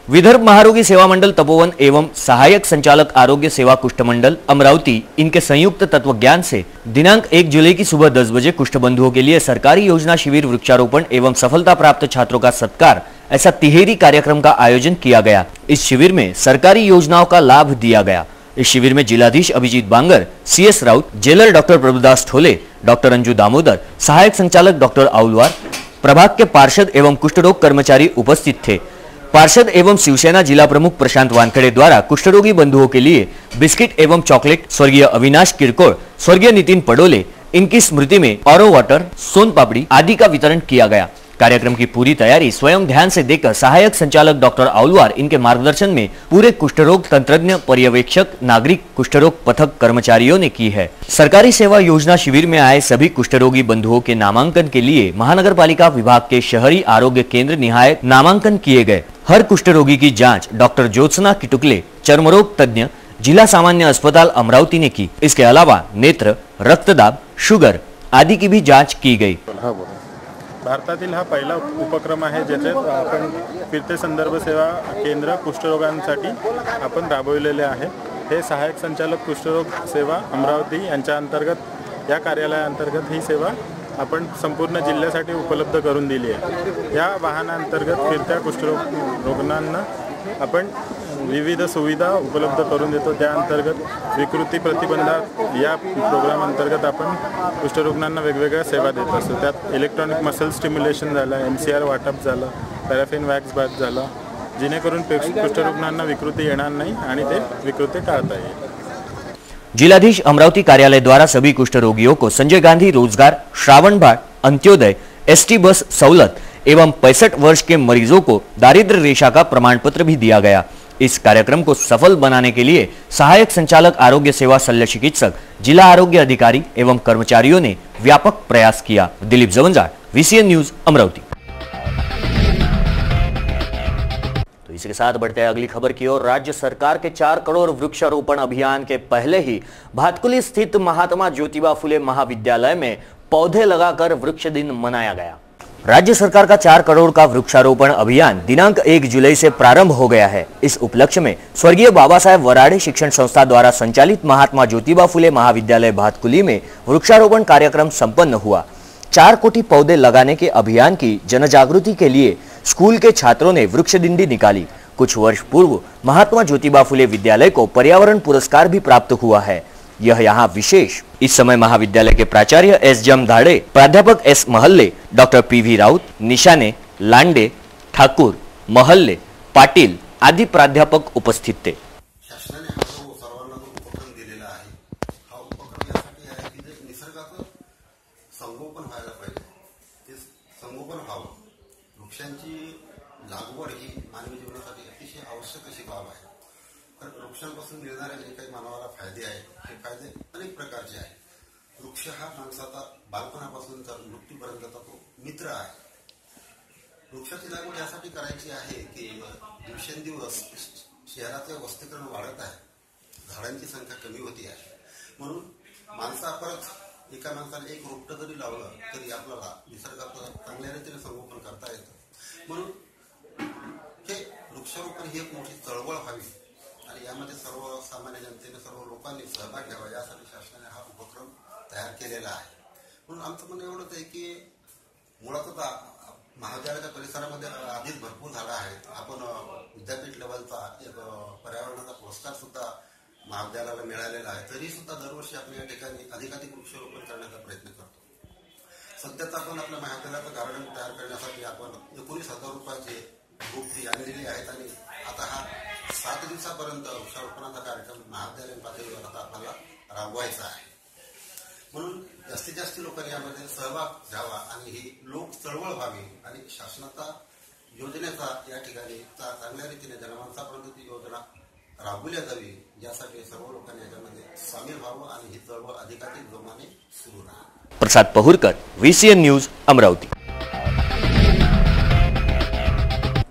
विदर्भ महारोगी सेवा मंडल तपोवन एवं सहायक संचालक आरोग्य सेवा कुष्ठ मंडल अमरावती इनके संयुक्त तत्वज्ञान से दिनांक 1 जुलाई की सुबह 10 बजे कुष्ठ बंधुओं के लिए सरकारी योजना शिविर, वृक्षारोपण एवं सफलता प्राप्त छात्रों का सत्कार, ऐसा तिहेरी कार्यक्रम का आयोजन किया गया। इस शिविर में सरकारी योजनाओं का लाभ दिया गया। इस शिविर में जिलाधीश Abhijit Bangar, CS Raut, jailer doctor Prabhudas Thole, doctor Anju Damodar, सहायक संचालक डॉक्टर आउलवार, प्रभाग के पार्षद एवं कुष्ठ रोग कर्मचारी उपस्थित थे। पार्षद एवं शिवसेना जिला प्रमुख प्रशांत वानखेड़े द्वारा कुष्ठरोगी बंधुओं के लिए बिस्किट एवं चॉकलेट, स्वर्गीय अविनाश किरकोळ, स्वर्गीय नितिन पडोले इनकी स्मृति में ऑरो वाटर, सोन पापड़ी आदि का वितरण किया गया। कार्यक्रम की पूरी तैयारी स्वयं ध्यान से देखकर सहायक संचालक डॉक्टर आउलवार इनके मार्गदर्शन में पूरे कुष्ठरोग तंत्रज्ञ, पर्यवेक्षक, नागरिक कुष्ठरोग पथक कर्मचारियों ने की है। सरकारी सेवा योजना शिविर में आए सभी कुष्ठरोगी बंधुओं के नामांकन के लिए महानगर पालिका विभाग के शहरी आरोग्य केंद्र निहाय नामांकन किए गए। हर कुष्ठरोगी की जांच डॉक्टर ज्योत्सना किटुकले, चर्मरोग तज्ञ, जिला सामान्य अस्पताल अमरावती ने की। इसके अलावा नेत्र, रक्तदाब, शुगर आदि की भी जांच की गई। भारतातील हा पहिला उपक्रम आहे ज्याच्यात आपण फिरते संदर्भ सेवा केंद्र कुष्ठरोगांसाठी आपण राबविलेले आहे। हे सहायक संचालक कुष्ठरोग सेवा अमरावती यांच्या अंतर्गत या कार्यालयाअंतर्गत ही सेवा आपण संपूर्ण जिल्ह्यासाठी उपलब्ध करून दिली आहे। या वाहनांतर्गत फिरत्या कुष्ठरोग रुग्णांना आपण विविध सुविधा उपलब्ध करून देतो। त्या अंतर्गत विकृती प्रतिबंध या प्रोग्राम अंतर्गत आपण कुष्ठरुग्णांना वेगवेगळ्या सेवा देत असतो। त्यात इलेक्ट्रॉनिक मसल स्टिम्युलेशन झालं, MCR वाटप झालं, पॅराफिन वॅक्स बाथ झालं, जेणेकरून कुष्ठरुग्णांना विकृती येणार नाही आणि ते विकृती टाळता येईल। जिलाधीश अमरावती कार्यालय द्वारा सभी कुष्ठ रोगियों को संजय गांधी रोजगार, श्रावण भाट, अंत्योदय, ST बस सहूलत एवं 65 वर्ष के मरीजों को दारिद्र्य रेखा का प्रमाण पत्र भी दिया गया। इस कार्यक्रम को सफल बनाने के लिए सहायक संचालक आरोग्य सेवा शल्य चिकित्सक, जिला आरोग्य अधिकारी एवं कर्मचारियों ने व्यापक प्रयास किया। Dilip Jawanjal, VCN news, Amravati. तो इसी के साथ बढ़ते हैं अगली खबर की ओर। राज्य सरकार के 4 करोड़ वृक्षारोपण अभियान के पहले ही भातकुली स्थित महात्मा ज्योतिबा फुले महाविद्यालय में पौधे लगाकर वृक्ष दिन मनाया गया। राज्य सरकार का 4 करोड़ का वृक्षारोपण अभियान दिनांक 1 जुलाई से प्रारंभ हो गया है। इस उपलक्ष्य में स्वर्गीय बाबा साहेब वराडे शिक्षण संस्था द्वारा संचालित महात्मा ज्योतिबा फुले महाविद्यालय भातकुली में वृक्षारोपण कार्यक्रम संपन्न हुआ। 4 कोटी पौधे लगाने के अभियान की जनजागृति के लिए स्कूल के छात्रों ने वृक्ष दिंडी निकाली। कुछ वर्ष पूर्व महात्मा ज्योतिबा फुले विद्यालय को पर्यावरण पुरस्कार भी प्राप्त हुआ है। यह यहाँ विशेष। इस समय महाविद्यालय के प्राचार्य S जमधाड़े, प्राध्यापक S महल्ले, डॉक्टर PV राउत, निशाने, लांडे, ठाकुर, महल्ले, पाटील आदि प्राध्यापक उपस्थित थे। शासनाने सर्वांना उपक्रम दिलेला आहे। हा उपक्रम यासाठी आहे की जे निसर्गाचं संगोपन व्हायला पाहिजे, ते संगोपन व्हावं। वृक्षांची लागवड ही मानवी जीवनासाठी अतिशय आवश्यक अशी बाब आहे। कारण वृक्षांपासून मिळणारे जे काही मानवाला फायदे आहेत, हे फायदे अनेक प्रकारचे आहेत। वृक्ष हा माणसाचा बालपणापासून तर मृत्यूपर्यंतचा तो मित्र आहे। वृक्षाची लागवड यासाठी करायची आहे की दिवसेंदिवस शहराचे वस्तीकरण वाढत आहे, झाडांची संख्या कमी होती आहे। म्हणून माणसा परत एका माणसाने एक रोपटं जरी लावलं तरी आपल्याला निसर्गाचं चांगल्या रीतीने संगोपन करता येतं। म्हणून हे वृक्षारोपण ही एक मोठी चळवळ व्हावी आणि यामध्ये सर्वसामान्य जनतेने, सर्व लोकांनी सहभाग घ्यावा यासाठी शासनाने हा उपक्रम तयार केलेला आहे। म्हणून आमचं म्हणणं एवढंच आहे की मुळातच महाविद्यालयाच्या परिसरामध्ये आधीच भरपूर झाडं आहेत। आपण विद्यापीठ लेवलचा एक पर्यावरणाचा पुरस्कार सुद्धा महाविद्यालयाला मिळालेला आहे, तरी सुद्धा दरवर्षी आपण या ठिकाणी अधिकाधिक वृक्षारोपण करण्याचा प्रयत्न करतो। सध्याच आपण आपल्या महाविद्यालयाचं गार्डन तयार करण्यासाठी आपण 19,000 रुपयाची ग्रुप फी आणलेली आहेत आणि आता हा 7 दिवसापर्यंत वृक्षारोपणाचा कार्यक्रम महाविद्यालयीन पातळीवर आता आपल्याला राबवायचा आहे। म्हणून जास्तीत जास्त लोकांनी यामध्ये सहभाग घ्यावा आणि ही लोक चळवळ व्हावी आणि शासनाचा योजनेचा या ठिकाणी चांगल्या रीतीने जनमानसापर्यंत ती योजना राबविल्या जावी, यासाठी सर्व लोकांनी याच्यामध्ये सामील व्हावं आणि ही चळवळ अधिकाधिक जोमाने सुरू राहावी। प्रसाद पहुरकर, VCN न्यूज, अमरावती।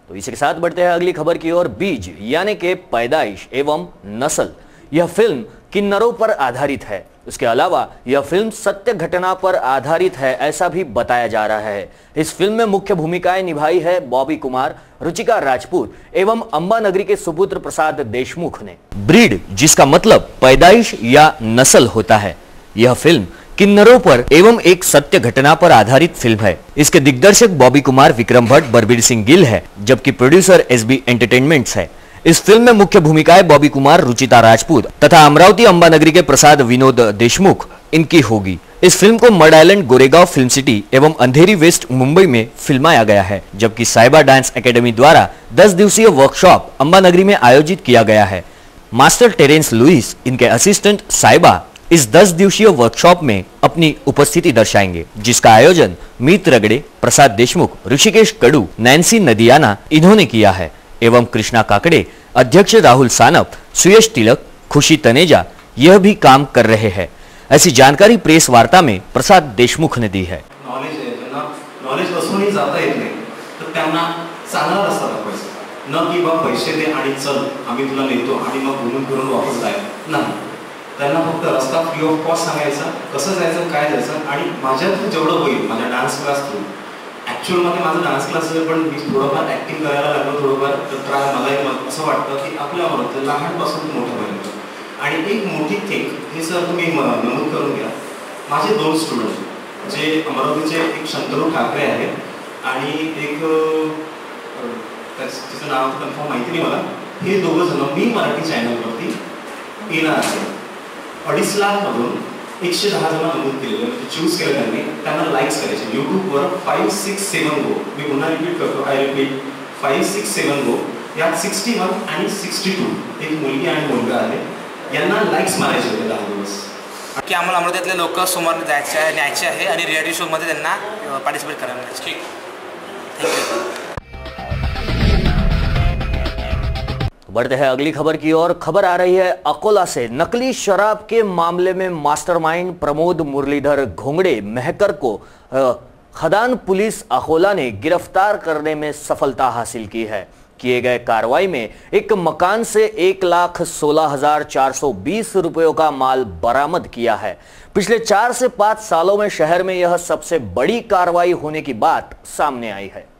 तो इसी के साथ बढ़ते हैं अगली खबर की ओर। बीज यानी कि पैदाइश एवं नस्ल, यह फिल्म किन्नरों पर आधारित है। उसके अलावा यह फिल्म सत्य घटना पर आधारित है, ऐसा भी बताया जा रहा है। इस फिल्म में मुख्य भूमिकाएं निभाई है बॉबी कुमार, रुचिका राजपूत एवं अंबानगरी के सुपुत्र प्रसाद देशमुख ने। ब्रीड, जिसका मतलब पैदाइश या नस्ल होता है, यह फिल्म किन्नरों पर एवं एक सत्य घटना पर आधारित फिल्म है। इसके दिग्दर्शक बॉबी कुमार, विक्रम भट्ट, बलबीर सिंह गिल है, जबकि प्रोड्यूसर SB एंटरटेनमेंट्स है। इस फिल्म में मुख्य भूमिकाएं बॉबी कुमार, रुचिता राजपूत तथा अमरावती अंबानगरी के प्रसाद विनोद देशमुख इनकी होगी। इस फिल्म को mud island, Goregaon film city एवं अंधेरी वेस्ट मुंबई में फिल्माया गया है, जबकि साइबा डांस एकेडमी द्वारा 10 दिवसीय वर्कशॉप अंबानगरी में आयोजित किया गया है। मास्टर टेरेंस लुइस, इनके असिस्टेंट साइबा इस 10 दिवसीय वर्कशॉप में अपनी उपस्थिति दर्शाएंगे, जिसका आयोजन मीत रगड़े, प्रसाद देशमुख, ऋषिकेश कड़ू, नैन्सी नदियाना इन्होंने किया है एवं कृष्णा काकड़े, अध्यक्ष राहुल सानप, सुयश तिलक, खुशी तनेजा यह भी काम कर रहे हैं। ऐसी जानकारी प्रेस वार्ता में प्रसाद देशमुख ने दी है। नॉलेज असूनही जाता येत नाही तर त्यांना चांगला रस्ता दाखवायचा, न की बा पैसे दे आणि चल आम्ही तुला नेतो आणि मग घुमून फिरून वापस जायचं नाही। त्यांना फक्त रस्ता फ्री ऑफ कॉस्ट सांगायचा, कसं जायचं, काय जायचं आणि माझ्यातून जेवढं होईल माझ्या डान्स क्लास थ्रू। ॲक्च्युअलमध्ये माझा डान्स क्लास आहे, पण मी थोडंफार ॲक्टिंग करायला लागलो, थोडंफार ट्राय मलाही असं वाटतं की आपल्याबरोबर लहानपासून मोठ्यापर्यंत आणि एक मोठी थिंग हे सर तुम्ही नमूद करून घ्या। माझे 2 स्टुडंट जे अमरावतीचे एक शंतनू ठाकरे आहेत आणि एक त्याचं नाव कन्फर्म माहिती नाही मला, हे दोघं जण मी मराठी चॅनलवरती येणार आहे। 2.5 लाखमधून 110 जण नमूद केलेले, चूज केलं त्यांनी, त्यांना लाईक्स करायचे यूट्यूबवर 567 गो, मी पुन्हा रिपीट करतो, आय रिपीट 567 गो, यात 61 आणि 62 एक मुलगी आणि मुलगा आहे, यांना लाईक्स मारायचे होते 10 दिवस की आम्हाला अमरावतीतले लोक समोर न्यायचे आहे आणि रियालिटी शोमध्ये त्यांना पार्टिसिपेट करायला मिळायचे। ठीक, थँक्यू। बढ़ते हैं अगली खबर की ओर। खबर आ रही है अकोला से। नकली शराब के मामले में मास्टरमाइंड प्रमोद मुरलीधर घोंगड़े महकर को खदान पुलिस अकोला ने गिरफ्तार करने में सफलता हासिल की है। किए गए कार्रवाई में एक मकान से 1,16,420 रुपयों का माल बरामद किया है। पिछले 4 से 5 सालों में शहर में यह सबसे बड़ी कार्रवाई होने की बात सामने आई है।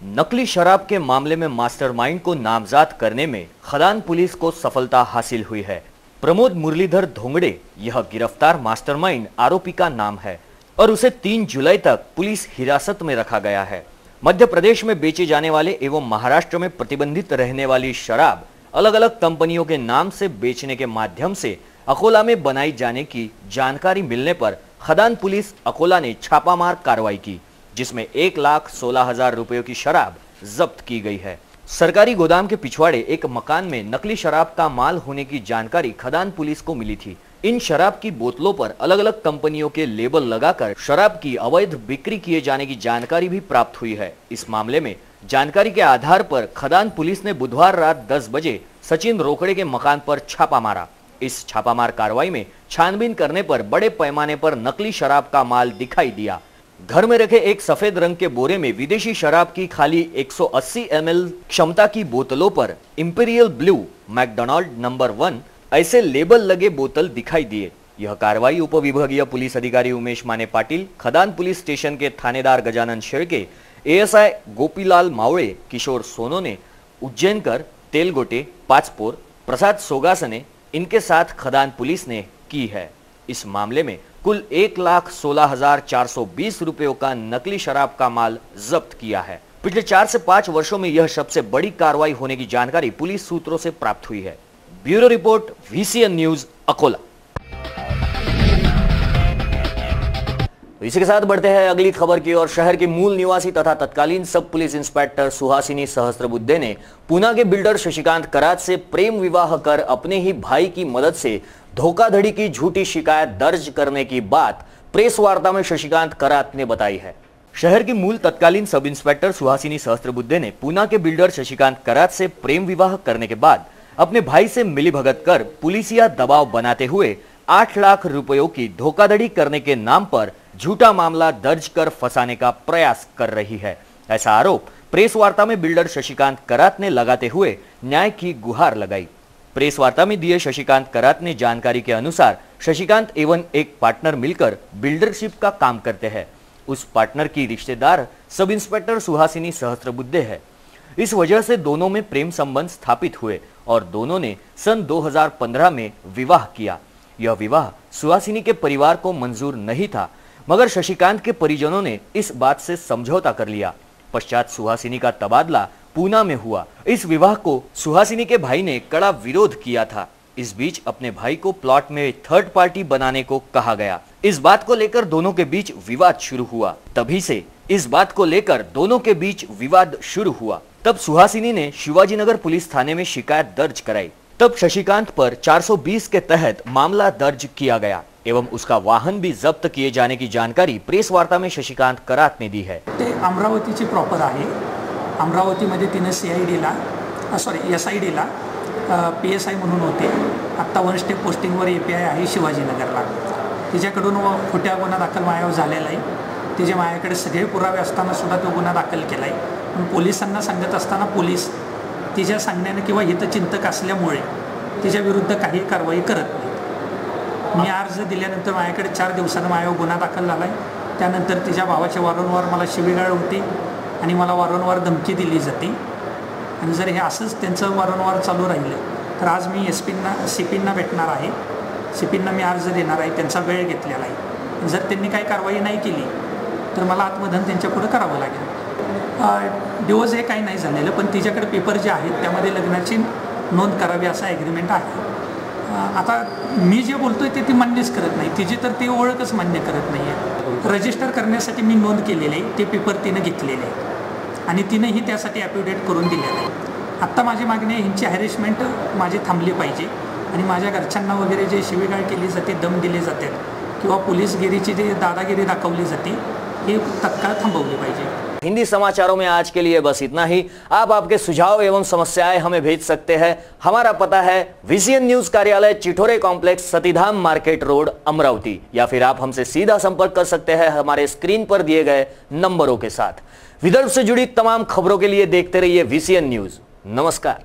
नकली शराब के मामले में मास्टरमाइंड को नामजद करने में खदान पुलिस को सफलता हासिल हुई है। प्रमोद मुरलीधर घोंगड़े यह गिरफ्तार मास्टरमाइंड आरोपी का नाम है और उसे 3 जुलाई तक पुलिस हिरासत में रखा गया है। मध्य प्रदेश में बेचे जाने वाले एवं महाराष्ट्र में प्रतिबंधित रहने वाली शराब अलग अलग कंपनियों के नाम से बेचने के माध्यम से अकोला में बनाई जाने की जानकारी मिलने पर खदान पुलिस अकोला ने छापामार कार्रवाई की, जिसमें 1,16,000 रुपयों की शराब जब्त की गई है। सरकारी गोदाम के पिछवाड़े एक मकान में नकली शराब का माल होने की जानकारी खदान पुलिस को मिली थी। इन शराब की बोतलों पर अलग अलग कंपनियों के लेबल लगाकर शराब की अवैध बिक्री किए जाने की जानकारी भी प्राप्त हुई है। इस मामले में जानकारी के आधार पर खदान पुलिस ने बुधवार रात 10 बजे सचिन रोकड़े के मकान पर छापा मारा। इस छापामार कार्रवाई में छानबीन करने पर बड़े पैमाने पर नकली शराब का माल दिखाई दिया। घर में रखे एक सफेद रंग के बोरे में विदेशी शराब की खाली 180 ml क्षमता की बोतलों पर इंपीरियल ब्लू, मैकडोनाल्ड नंबर 1 ऐसे लेबल लगे बोतल दिखाई दिए। यह कार्रवाई उप विभागीय पुलिस अधिकारी उमेश माने पाटिल, खदान पुलिस स्टेशन के थानेदार गजानन शेळके, ASI गोपीलाल मावळे, किशोर सोनोने, उज्जैनकर, तेलगोटे, पाचपोर, प्रसाद सोगासने इनके साथ खदान पुलिस ने की है। इस मामले में कुल 1,16,420 रुपयों का नकली शराब का माल जब्त किया है। पिछले 4 से 5 वर्षों में यह सबसे बड़ी कार्रवाई होने की जानकारी पुलिस सूत्रों से प्राप्त हुई है। Bureau report, VCN news, Akola. तो इसी के साथ बढ़ते हैं अगली खबर की ओर। शहर के मूल निवासी तथा तत्कालीन सब पुलिस इंस्पेक्टर सुहासिनी सहस्त्रबुद्धे ने पूना के बिल्डर शशिकांत करात से प्रेम विवाह कर अपने ही भाई की मदद से धोखाधड़ी की झूठी शिकायत दर्ज करने की बात प्रेस वार्ता में शशिकांत करात ने बताई है। शहर की मूल तत्कालीन सब इंस्पेक्टर सुहासिनी सहस्त्रबुद्धे ने पूना के बिल्डर शशिकांत करात से प्रेम विवाह करने के बाद अपने भाई से मिलीभगत कर पुलिसिया दबाव बनाते हुए 8 लाख रुपयों की धोखाधड़ी करने के नाम पर झूठा मामला दर्ज कर फंसाने का प्रयास कर रही है। ऐसा आरोप प्रेस वार्ता में बिल्डर शशिकांत करात ने लगाते हुए न्याय की गुहार लगाई। प्रेस वार्ता में दिए शशिकांत करात ने जानकारी के अनुसार शशिकांत एवं एक पार्टनर मिलकर बिल्डरशिप का काम करते हैं। उस पार्टनर की रिश्तेदार सब इंस्पेक्टर सुहासिनी सहस्त्रबुद्धे है। इस वजह से दोनों में प्रेम संबंध स्थापित हुए और दोनों ने सन 2015 में विवाह किया। यह विवाह सुहासिनी के परिवार को मंजूर नहीं था, मगर शशिकांत के परिजनों ने इस बात से समझौता कर लिया। पश्चात सुहासिनी का तबादला पूना में हुआ। इस विवाह को सुहासिनी के भाई ने कड़ा विरोध किया था। इस बीच अपने भाई को प्लॉट में थर्ड पार्टी बनाने को कहा गया। इस बात को लेकर दोनों के बीच विवाद शुरू हुआ। तभी से इस बात को लेकर दोनों के बीच विवाद शुरू हुआ। तब सुहासिनी ने शिवाजीनगर पुलिस थाने में शिकायत दर्ज कराई। तब शशिकांत पर 420 के तहत मामला दर्ज किया गया एवं उसका वाहन भी जब्त किए जाने की जानकारी प्रेस वार्ता में शशिकांत करात ने दी है। ते अमरावतीची प्रॉपर आहे। अमरावतीमध्ये तिने CIDला SIDला PSI म्हणून होते। आत्ता 1 स्टेप पोस्टिंगवर API आहे शिवाजीनगरला। तिच्याकडून खोट्या गुन्हा दाखल माझ्यावर झालेला आहे। तिचे माझ्याकडे सगळे पुरावे असताना सुद्धा तो गुन्हा दाखल केला आहे। पण पोलिसांना सांगत असताना पोलीस तिच्या सांगण्याने किंवा हितचिंतक असल्यामुळे तिच्या विरुद्ध काही कारवाई करत नाही। मी अर्ज दिल्यानंतर माझ्याकडे 4 दिवसांनी माझ्यावर गुन्हा दाखल झाला आहे। त्यानंतर तिच्या भावाचे वारंवार मला शिवीगाळ होते आणि मला वारंवार धमकी दिली जाते। आणि जर हे असंच त्यांचं वारंवार चालू राहिलं तर आज मी CPंना भेटणार आहे। CPंना मी अर्ज देणार आहे। त्यांचा वेळ घेतलेला आहे। जर त्यांनी काही कारवाई नाही केली तर मला आत्मदहन त्यांच्यापुढे करावं लागेल। डिवोर्स हे काही नाही झालेलं, पण तिच्याकडे पेपर जे आहेत त्यामध्ये लग्नाची नोंद करावी असा ॲग्रीमेंट आहे। आता मी जे बोलतोय ते ती मान्यच करत नाही। तिची तर ती ओळखच मान्य करत नाही आहे। रजिस्टर करण्यासाठी मी नोंद केलेली आहे, ते पेपर तिनं घेतलेले आहे आणि तिनंही त्यासाठी ॲफिडेविट करून दिलेलं आहे। आत्ता माझी मागणी आहे ह्यांची हॅरेसमेंट माझी थांबली पाहिजे आणि माझ्या घरच्यांना वगैरे जे शिवीगाळ केली जाते, दम दिले जातात किंवा पोलीसगिरीची जी दादागिरी दाखवली जाते हे तत्काळ थांबवली पाहिजे। हिंदी समाचारों में आज के लिए बस इतना ही। आप आपके सुझाव एवं समस्याएं हमें भेज सकते हैं। हमारा पता है VCN न्यूज कार्यालय चिठोरे कॉम्प्लेक्स, सतीधाम मार्केट रोड, अमरावती, या फिर आप हमसे सीधा संपर्क कर सकते हैं हमारे स्क्रीन पर दिए गए नंबरों के साथ। विदर्भ से जुड़ी तमाम खबरों के लिए देखते रहिए VCN न्यूज। नमस्कार।